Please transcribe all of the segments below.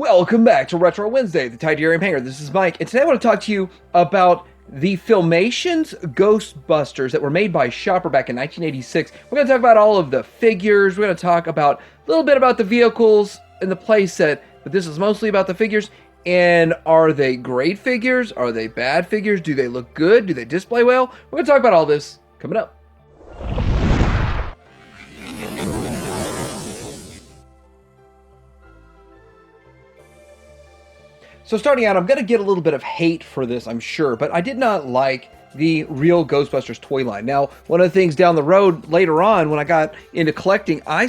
Welcome back to Retro Wednesday, the Tidarium Hanger. This is Mike, and today I want to talk to you about the Filmation's Ghostbusters that were made by Schaper back in 1986. We're going to talk about all of the figures. We're going to talk about a little bit about the vehicles and the playset, but this is mostly about the figures. And are they great figures? Are they bad figures? Do they look good? Do they display well? We're going to talk about all this coming up. So starting out, I'm going to get a little bit of hate for this, I'm sure, but I did not like the real Ghostbusters toy line. Now, one of the things down the road later on when I got into collecting, I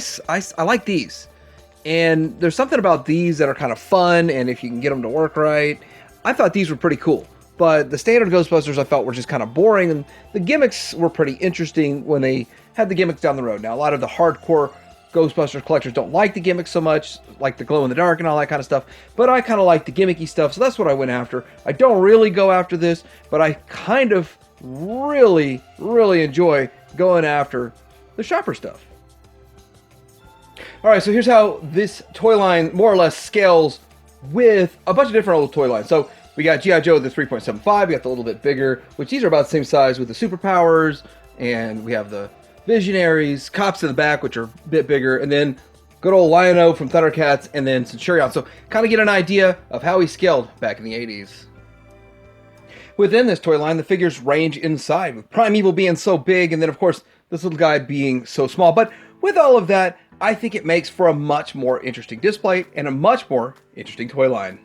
like these. And there's something about these that are kind of fun, and if you can get them to work right, I thought these were pretty cool. But the standard Ghostbusters I felt were just kind of boring, and the gimmicks were pretty interesting when they had the gimmicks down the road. Now, a lot of the hardcore Ghostbusters collectors don't like the gimmicks so much, like the glow in the dark and all that kind of stuff, but I kind of like the gimmicky stuff, so that's what I went after. I don't really go after this, but I kind of really enjoy going after the Schaper stuff. Alright, so here's how this toy line more or less scales with a bunch of different old toy lines. So we got G.I. Joe, the 3.75, we got the little bit bigger, which these are about the same size with the superpowers, and we have the Visionaries, Cops in the back, which are a bit bigger, and then good old Lion-O from Thundercats, and then Centurion. So kind of get an idea of how he scaled back in the 80s. Within this toy line, the figures range inside, with Primeval being so big, and then of course this little guy being so small. But with all of that, I think it makes for a much more interesting display and a much more interesting toy line.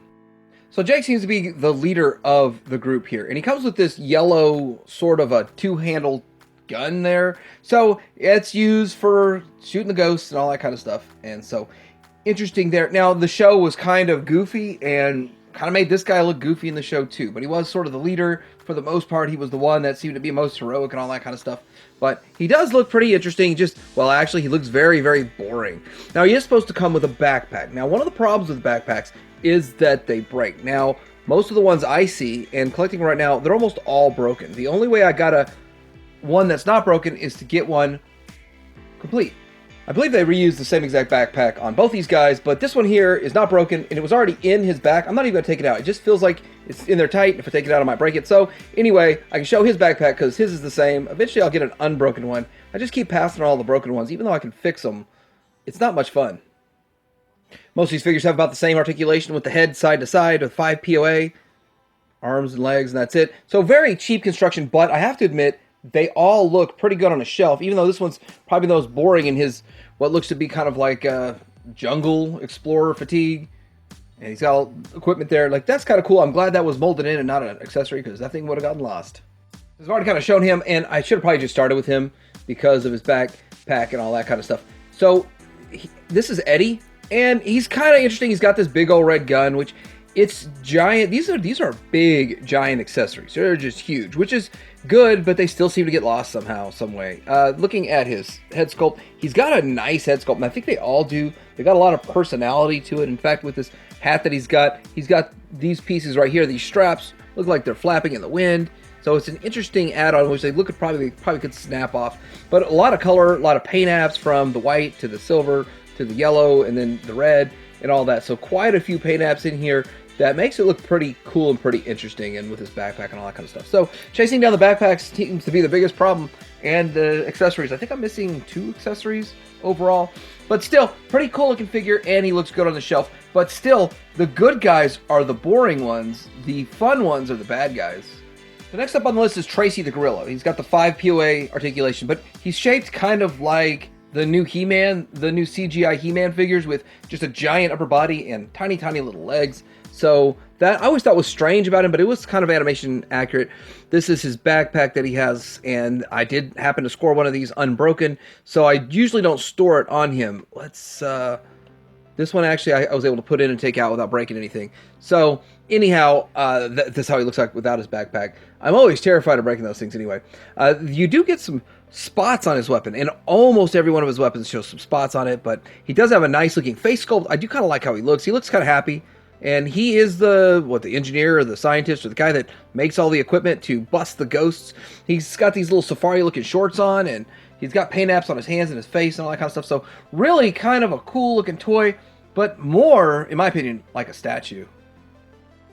So Jake seems to be the leader of the group here, and he comes with this yellow sort of a two-handled gun there, so it's used for shooting the ghosts and all that kind of stuff, and so interesting there. Now the show was kind of goofy and kind of made this guy look goofy in the show too, but he was sort of the leader for the most part. He was the one that seemed to be most heroic and all that kind of stuff, but he does look pretty interesting. Just, well, actually he looks very boring. Now he is supposed to come with a backpack. Now one of the problems with backpacks is that they break. Now most of the ones I see and collecting right now, they're almost all broken. The only way I got one that's not broken is to get one complete. I believe they reused the same exact backpack on both these guys, but this one here is not broken, and it was already in his back. I'm not even going to take it out. It just feels like it's in there tight. If I take it out, I might break it. So anyway, I can show his backpack because his is the same. Eventually, I'll get an unbroken one. I just keep passing on all the broken ones. Even though I can fix them, it's not much fun. Most of these figures have about the same articulation with the head side to side with 5 POA, arms and legs, and that's it. So very cheap construction, but I have to admit, they all look pretty good on a shelf, even though this one's probably the most boring in his, what looks to be kind of like jungle explorer fatigue. And he's got all equipment there. Like, that's kind of cool. I'm glad that was molded in and not an accessory, because that thing would have gotten lost. I've already kind of shown him, and I should have probably just started with him because of his backpack and all that kind of stuff. So this is Eddie, and he's kind of interesting. He's got this big old red gun, which it's giant. These are big, giant accessories. They're just huge, which is good, but they still seem to get lost somehow, some way. Looking at his head sculpt, he's got a nice head sculpt, and I think they all do. They got a lot of personality to it. In fact, with this hat that he's got these pieces right here. These straps look like they're flapping in the wind. So it's an interesting add-on, which they probably could snap off. But a lot of color, a lot of paint apps from the white to the silver to the yellow and then the red and all that. So quite a few paint apps in here. That makes it look pretty cool and pretty interesting, and with his backpack and all that kind of stuff. So chasing down the backpacks seems to be the biggest problem, and the accessories. I think I'm missing 2 accessories overall, but still pretty cool looking figure, and he looks good on the shelf. But still, the good guys are the boring ones. The fun ones are the bad guys. The next up on the list is Tracy the Gorilla. He's got the 5 POA articulation, but he's shaped kind of like the new He-Man, the new CGI He-Man figures with just a giant upper body and tiny little legs. So that I always thought was strange about him, but it was kind of animation accurate. This is his backpack that he has, and I did happen to score one of these unbroken, so I usually don't store it on him. This one actually I was able to put in and take out without breaking anything. So anyhow, that's how he looks like without his backpack. I'm always terrified of breaking those things anyway. You do get some spots on his weapon, and almost every one of his weapons shows some spots on it, but he does have a nice looking face sculpt. I do kind of like how he looks. He looks kind of happy. And he is the engineer or the scientist or the guy that makes all the equipment to bust the ghosts. He's got these little safari-looking shorts on, and he's got paint apps on his hands and his face and all that kind of stuff. So really kind of a cool-looking toy. but more, in my opinion, like a statue.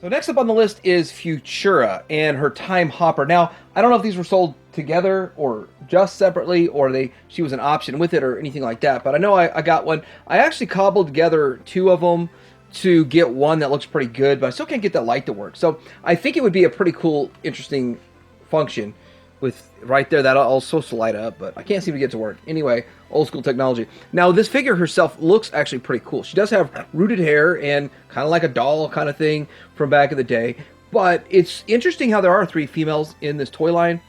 So next up on the list is Futura and her Time Hopper. Now, I don't know if these were sold together or just separately, or she was an option with it or anything like that, but I know I got one. I actually cobbled together 2 of them to get one that looks pretty good, but I still can't get that light to work. So I think it would be a pretty cool, interesting function with right there that all supposed to light up, but I can't seem to get it to work. Anyway, old school technology. Now this figure herself looks actually pretty cool. She does have rooted hair and kind of like a doll kind of thing from back in the day, but it's interesting how there are 3 females in this toy line.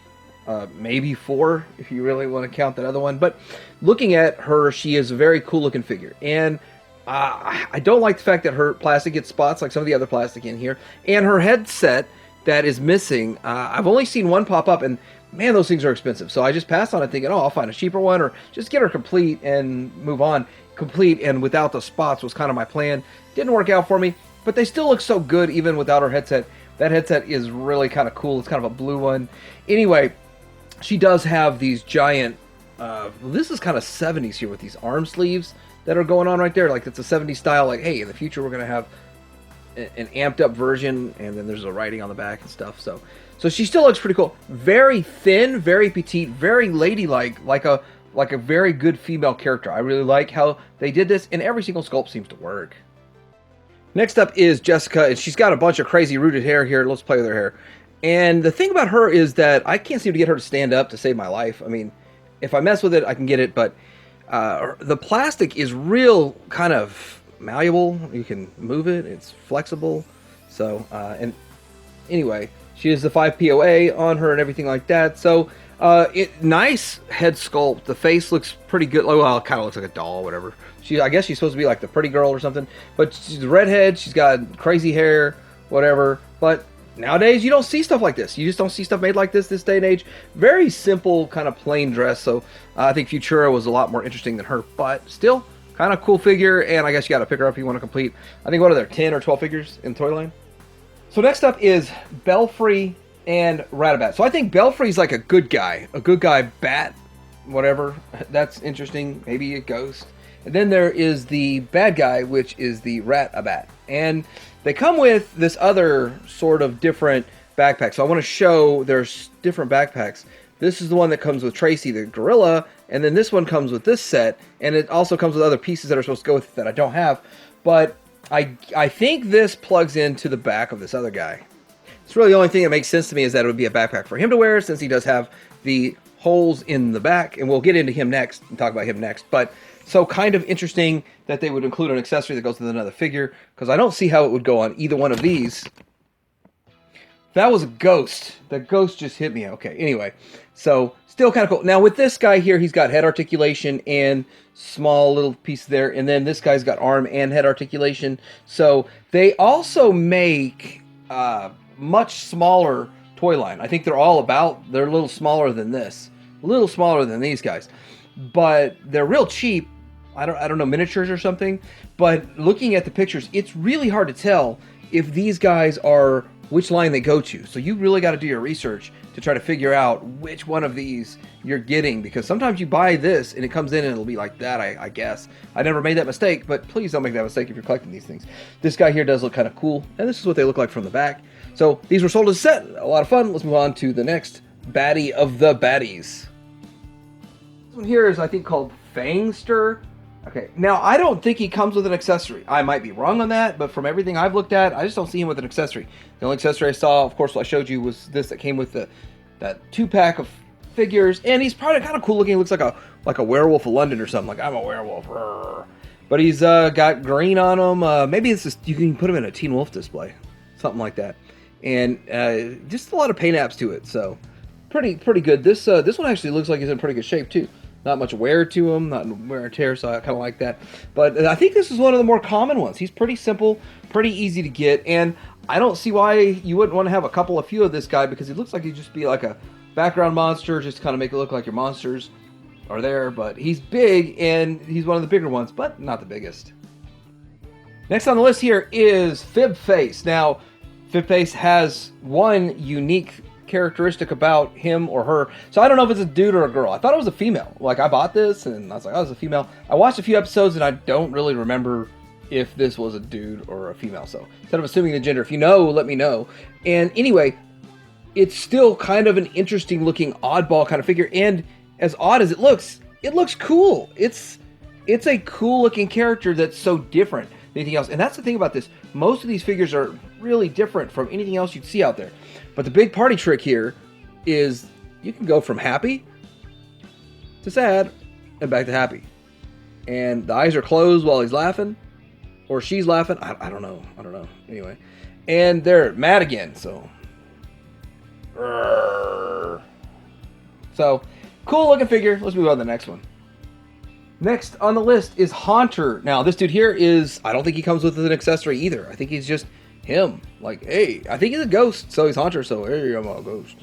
Maybe 4 if you really want to count that other one, but looking at her, she is a very cool looking figure, and I don't like the fact that her plastic gets spots like some of the other plastic in here, and her headset that is missing. I've only seen one pop up, and man, those things are expensive. So I just passed on it thinking, oh, I'll find a cheaper one or just get her complete and move on. Complete and without the spots was kind of my plan. Didn't work out for me, but they still look so good even without her headset. That headset is really kind of cool. It's kind of a blue one. Anyway, she does have these giant, this is kind of 70s here with these arm sleeves that are going on right there. Like it's a 70s style, like, hey, in the future we're going to have an amped up version, and then there's a writing on the back and stuff. So she still looks pretty cool. Very thin, very petite, very ladylike, like a very good female character. I really like how they did this, and every single sculpt seems to work. Next up is Jessica, and she's got a bunch of crazy rooted hair here. Let's play with her hair. And the thing about her is that I can't seem to get her to stand up to save my life. I mean, if I mess with it, I can get it, but the plastic is real kind of malleable. You can move it. It's flexible. So, and anyway, she has the 5 POA on her and everything like that. So, nice head sculpt. The face looks pretty good. Well, it kind of looks like a doll, whatever. I guess she's supposed to be like the pretty girl or something. But she's a redhead. She's got crazy hair, whatever. But nowadays, you don't see stuff like this. You just don't see stuff made like this day and age. Very simple, kind of plain dress. So, I think Futura was a lot more interesting than her. But still, kind of cool figure, and I guess you got to pick her up if you want to complete. I think, what are there, 10 or 12 figures in the toy line? So next up is Belfry and Rabat. So I think Belfry's like a good guy bat, whatever. That's interesting. Maybe a ghost. And then there is the bad guy, which is the Rabat. And they come with this other sort of different backpack. So I want to show there's different backpacks. This is the one that comes with Tracy, the gorilla, and then this one comes with this set, and it also comes with other pieces that are supposed to go with it that I don't have. But I think this plugs into the back of this other guy. It's really the only thing that makes sense to me is that it would be a backpack for him to wear, since he does have the holes in the back, and we'll get into him next and talk about him next. But so kind of interesting that they would include an accessory that goes with another figure, because I don't see how it would go on either one of these. That was a ghost. The ghost just hit me. Okay, anyway. So, still kind of cool. Now, with this guy here, he's got head articulation and small little piece there. And then this guy's got arm and head articulation. So, they also make much smaller toy line. I think they're a little smaller than this. A little smaller than these guys. But they're real cheap. I don't know, miniatures or something. But looking at the pictures, it's really hard to tell if these guys are which line they go to. So you really got to do your research to try to figure out which one of these you're getting, because sometimes you buy this and it comes in and it'll be like that, I guess. I never made that mistake, but please don't make that mistake if you're collecting these things. This guy here does look kind of cool, and this is what they look like from the back. So these were sold as a set. A lot of fun. Let's move on to the next baddie of the baddies. This one here is, I think, called Fangster. Okay, now I don't think he comes with an accessory. I might be wrong on that, but from everything I've looked at, I just don't see him with an accessory. The only accessory I saw, of course, what I showed you was this that came with that 2-pack of figures, and he's probably kind of cool looking. He looks like a werewolf of London or something. Like, I'm a werewolf. Rrr. But he's got green on him. Maybe it's just, you can put him in a Teen Wolf display, something like that. And just a lot of paint apps to it, so pretty good. This one actually looks like he's in pretty good shape too. Not much wear to him, not wear and tear, so I kind of like that. But I think this is one of the more common ones. He's pretty simple, pretty easy to get, and I don't see why you wouldn't want to have a few of this guy, because he looks like he'd just be like a background monster, just to kind of make it look like your monsters are there. But he's big, and he's one of the bigger ones, but not the biggest. Next on the list here is fibface. Now, fibface has one unique characteristic about him or her. So I don't know if it's a dude or a girl. I thought it was a female. Like, I bought this and I was like, oh, it's a female. I watched a few episodes and I don't really remember if this was a dude or a female. So instead of assuming the gender, if you know, let me know. And anyway, it's still kind of an interesting looking oddball kind of figure. And as odd as it looks cool. It's a cool looking character that's so different than anything else. And that's the thing about this. Most of these figures are really different from anything else you'd see out there. But the big party trick here is you can go from happy to sad and back to happy. And the eyes are closed while he's laughing. Or she's laughing. I don't know. Anyway. And they're mad again. So, cool looking figure. Let's move on to the next one. Next on the list is Haunter. Now, this dude here is, I don't think he comes with an accessory either. I think he's just him. Like, hey, I think he's a ghost, so he's Haunter. So, hey, I'm a ghost.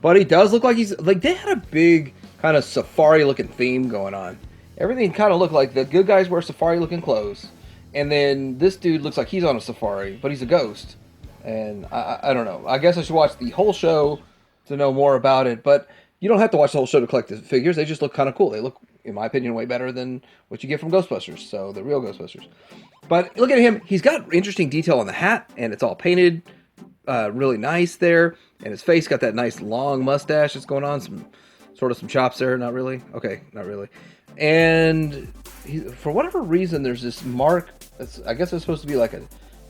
But he does look like he's, like, they had a big kind of safari-looking theme going on. Everything kind of looked like the good guys wear safari-looking clothes. And then this dude looks like he's on a safari, but he's a ghost. And I don't know. I guess I should watch the whole show to know more about it. But you don't have to watch the whole show to collect the figures. They just look kind of cool. They look, in my opinion, way better than what you get from Ghostbusters. So, the real Ghostbusters. But look at him. He's got interesting detail on the hat, and it's all painted really nice there. And his face got that nice long mustache that's going on. Some chops there. Not really. Okay, not really. And for whatever reason, there's this mark. I guess it's supposed to be like a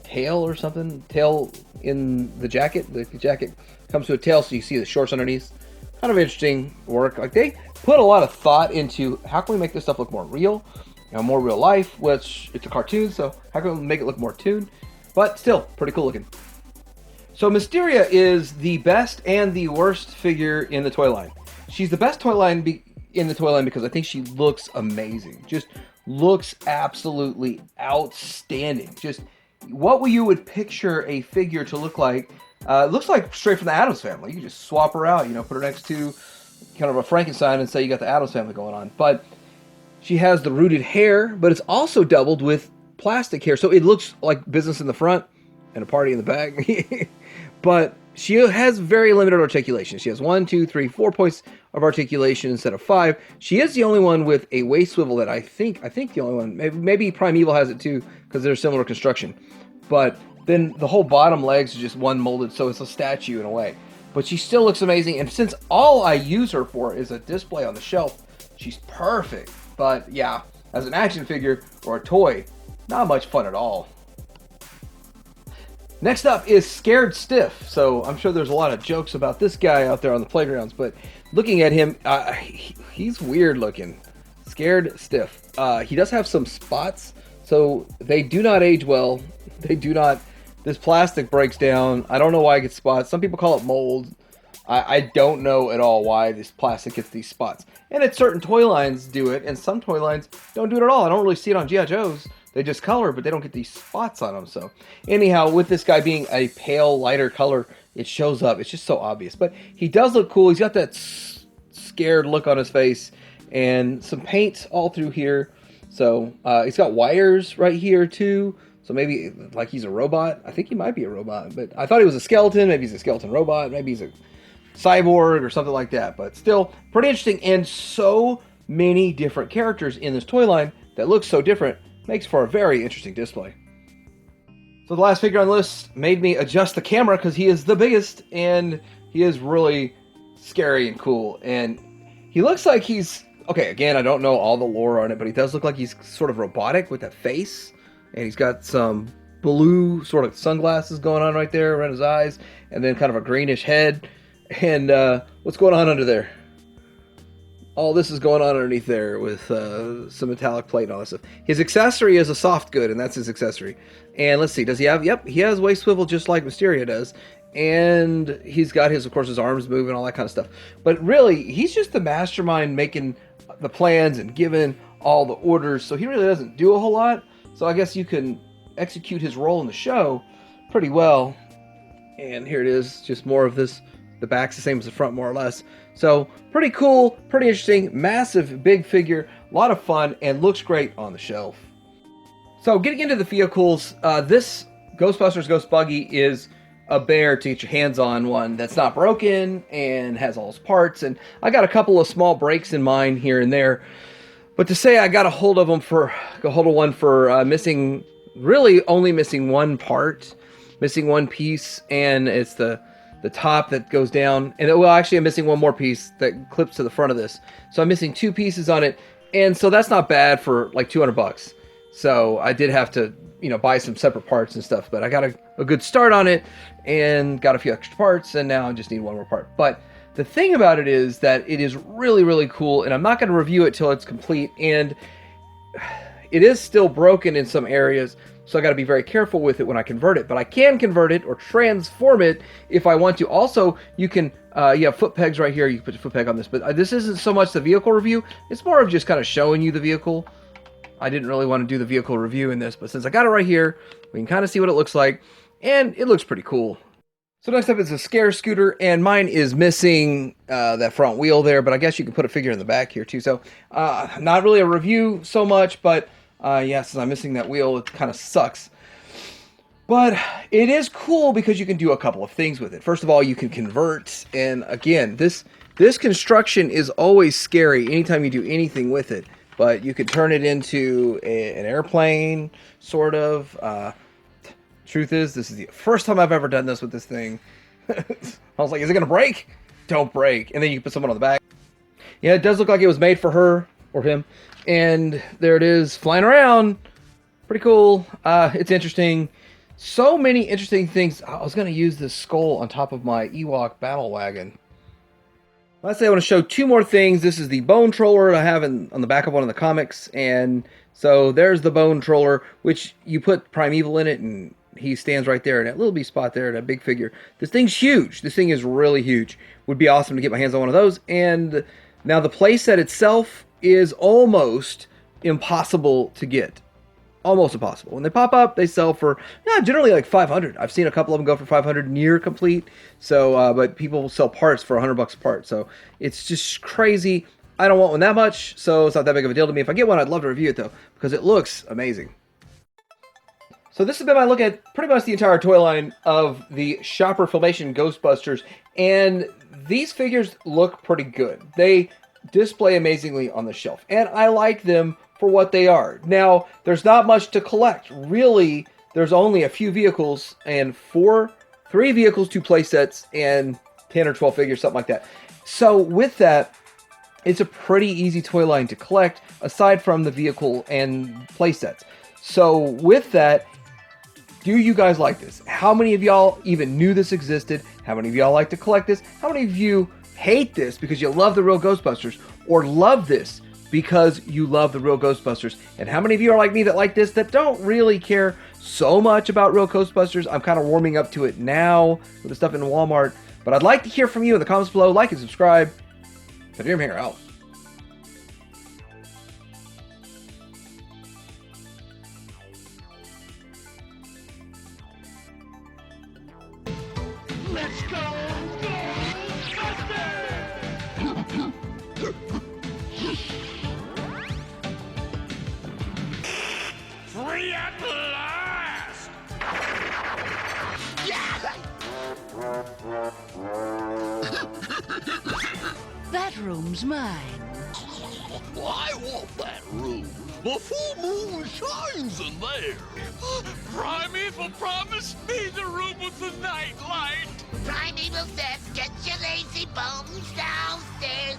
tail or something. Tail in the jacket. The jacket comes to a tail, so you see the shorts underneath. Kind of interesting work. Like, they put a lot of thought into how can we make this stuff look more real, more real life, which it's a cartoon, so how can we make it look more tuned? But still, pretty cool looking. So MYSTERIA is the best and the worst figure in the toy line. She's the best toy line in the toy line because I think she looks amazing. Just looks absolutely outstanding. Just what you would picture a figure to look like. Looks like straight from the Addams Family. You can just swap her out, put her next to kind of a Frankenstein and say you got the Addams Family going on. But she has the rooted hair, but it's also doubled with plastic hair. So it looks like business in the front and a party in the back. But she has very limited articulation. She has 1, 2, 3, 4 points of articulation instead of 5. She is the only one with a waist swivel that I think the only one. Maybe Primeval has it too because they're similar construction. But then the whole bottom legs are just one molded, so it's a statue in a way. But she still looks amazing, and since all I use her for is a display on the shelf, she's perfect. But yeah, as an action figure or a toy, not much fun at all. Next up is Scared Stiff. So I'm sure there's a lot of jokes about this guy out there on the playgrounds, but looking at him, he's weird looking. Scared Stiff. He does have some spots, so they do not age well. They do not. This plastic breaks down. I don't know why it gets spots. Some people call it mold. I don't know at all why this plastic gets these spots. And it's certain toy lines do it, and some toy lines don't do it at all. I don't really see it on G.I. Joe's. They just color, but they don't get these spots on them. So anyhow, with this guy being a pale, lighter color, it shows up. It's just so obvious. But he does look cool. He's got that scared look on his face and some paint all through here. So he's got wires right here too. So maybe like he's a robot. I think he might be a robot, but I thought he was a skeleton. Maybe he's a skeleton robot. Maybe he's a cyborg or something like that. But still pretty interesting, and so many different characters in this toy line that looks so different. Makes for a very interesting display. So the last figure on the list made me adjust the camera because he is the biggest and he is really scary and cool. And he looks like he's, okay, again, I don't know all the lore on it, but he does look like he's sort of robotic with that face. And he's got some blue sort of sunglasses going on right there around his eyes, and then kind of a greenish head. And what's going on under there? All this is going on underneath there with some metallic plate and all that stuff. His accessory is a soft good, and that's his accessory. And let's see, does he have, yep, he has waist swivel just like MYSTERIA does. And he's got his, of course, his arms moving, all that kind of stuff. But really, he's just the mastermind making the plans and giving all the orders. So he really doesn't do a whole lot. So I guess you can execute his role in the show pretty well. And here it is, just more of this. The back's the same as the front, more or less. So pretty cool, pretty interesting, massive, big figure, a lot of fun, and looks great on the shelf. So getting into the vehicles, this Ghostbusters Ghost Buggy is a bear to get your hands on, one that's not broken and has all its parts. And I got a couple of small breaks in mine here and there. But to say I got a hold of one for really only missing one part, missing one piece, and it's the top that goes down. And well, actually, I'm missing one more piece that clips to the front of this. So I'm missing two pieces on it, and so that's not bad for like $200. So I did have to, buy some separate parts and stuff, but I got a good start on it and got a few extra parts, and now I just need one more part. But the thing about it is that it is really, really cool, and I'm not going to review it till it's complete, and it is still broken in some areas, so I got to be very careful with it when I convert it. But I can convert it or transform it if I want to. Also, you can, you have foot pegs right here. You can put your foot peg on this, but this isn't so much the vehicle review. It's more of just kind of showing you the vehicle. I didn't really want to do the vehicle review in this, but since I got it right here, we can kind of see what it looks like, and it looks pretty cool. So next up is a scare scooter, and mine is missing that front wheel there, but I guess you can put a figure in the back here too. So not really a review so much, but yeah, since I'm missing that wheel, it kind of sucks. But it is cool because you can do a couple of things with it. First of all, you can convert, and again, this construction is always scary anytime you do anything with it. But you could turn it into an airplane, sort of. Truth is, this is the first time I've ever done this with this thing. I was like, is it going to break? Don't break. And then you can put someone on the back. Yeah, it does look like it was made for her or him. And there it is, flying around. Pretty cool. It's interesting. So many interesting things. I was going to use this skull on top of my Ewok battle wagon. Lastly, I want to show two more things. This is the bone troller I have on the back of one of the comics. And so there's the bone troller, which you put Primeval in it, and he stands right there in that little B spot there, that big figure. This thing's huge. This thing is really huge. Would be awesome to get my hands on one of those. And now the playset itself is almost impossible to get. Almost impossible. When they pop up, they sell for generally like $500. I've seen a couple of them go for $500 near complete. So, but people will sell parts for $100 a part. So it's just crazy. I don't want one that much, so it's not that big of a deal to me. If I get one, I'd love to review it though, because it looks amazing. So this has been my look at pretty much the entire toy line of the Schaper Filmation Ghostbusters, and these figures look pretty good. They display amazingly on the shelf, and I like them for what they are. Now, there's not much to collect. Really, there's only a few vehicles, and 3 vehicles, 2 play sets, and 10 or 12 figures, something like that. So with that, it's a pretty easy toy line to collect, aside from the vehicle and play sets. So with that, do you guys like this? How many of y'all even knew this existed? How many of y'all like to collect this? How many of you hate this because you love the real Ghostbusters, or love this because you love the real Ghostbusters? And how many of you are like me that like this, that don't really care so much about real Ghostbusters? I'm kind of warming up to it now with the stuff in Walmart, but I'd like to hear from you in the comments below. Like and subscribe. The Dream Hanger out. Let's go, Ghostbusters! Free at last! That room's mine. I want that room. The full moon shines in there. Primeval promised me the room with the night light. Primeval says, get your lazy bones downstairs